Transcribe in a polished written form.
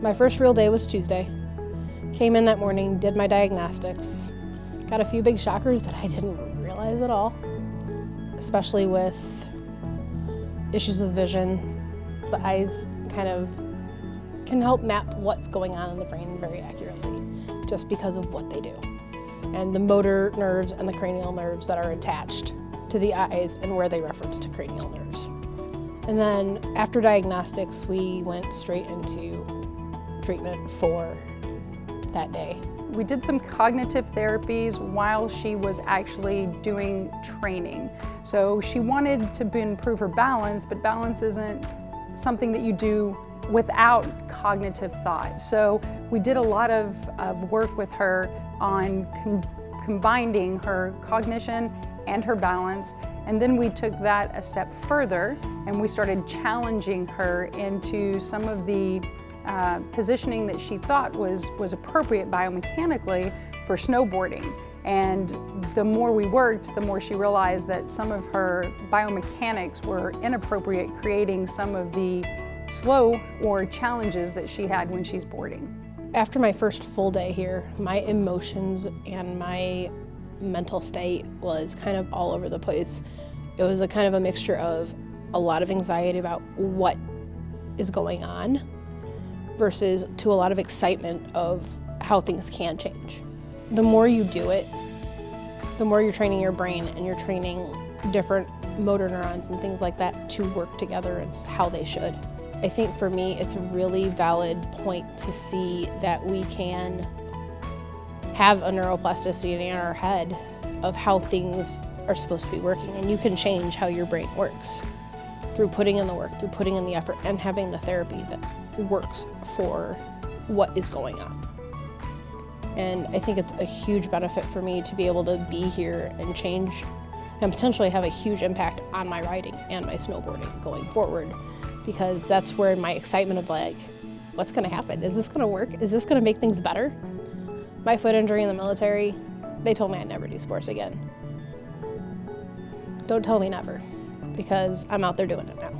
My first real day was Tuesday. Came in that morning, did my diagnostics. Got a few big shockers that I didn't realize at all, especially with issues with vision. The eyes kind of can help map what's going on in the brain very accurately, just because of what they do. And the motor nerves and the cranial nerves that are attached to the eyes and where they reference to cranial nerves. And then after diagnostics, we went straight into treatment for that day. We did some cognitive therapies while she was actually doing training. So she wanted to improve her balance, but balance isn't something that you do without cognitive thought. So we did a lot of work with her on combining her cognition and her balance. And then we took that a step further and we started challenging her into some of the positioning that she thought was appropriate biomechanically for snowboarding. And the more we worked, the more she realized that some of her biomechanics were inappropriate, creating some of the slow or challenges that she had when she's boarding. After my first full day here, my emotions and my mental state was kind of all over the place. It was a kind of a mixture of a lot of anxiety about what is going on versus to a lot of excitement of how things can change. The more you do it, the more you're training your brain and you're training different motor neurons and things like that to work together and how they should. I think for me, it's a really valid point to see that we can have a neuroplasticity in our head of how things are supposed to be working, and you can change how your brain works through putting in the work, through putting in the effort, and having the therapy that works for what is going on. And I think it's a huge benefit for me to be able to be here and change and potentially have a huge impact on my riding and my snowboarding going forward, because that's where my excitement of like, what's gonna happen? Is this gonna work? Is this gonna make things better? My foot injury in the military, they told me I'd never do sports again. Don't tell me never, because I'm out there doing it now.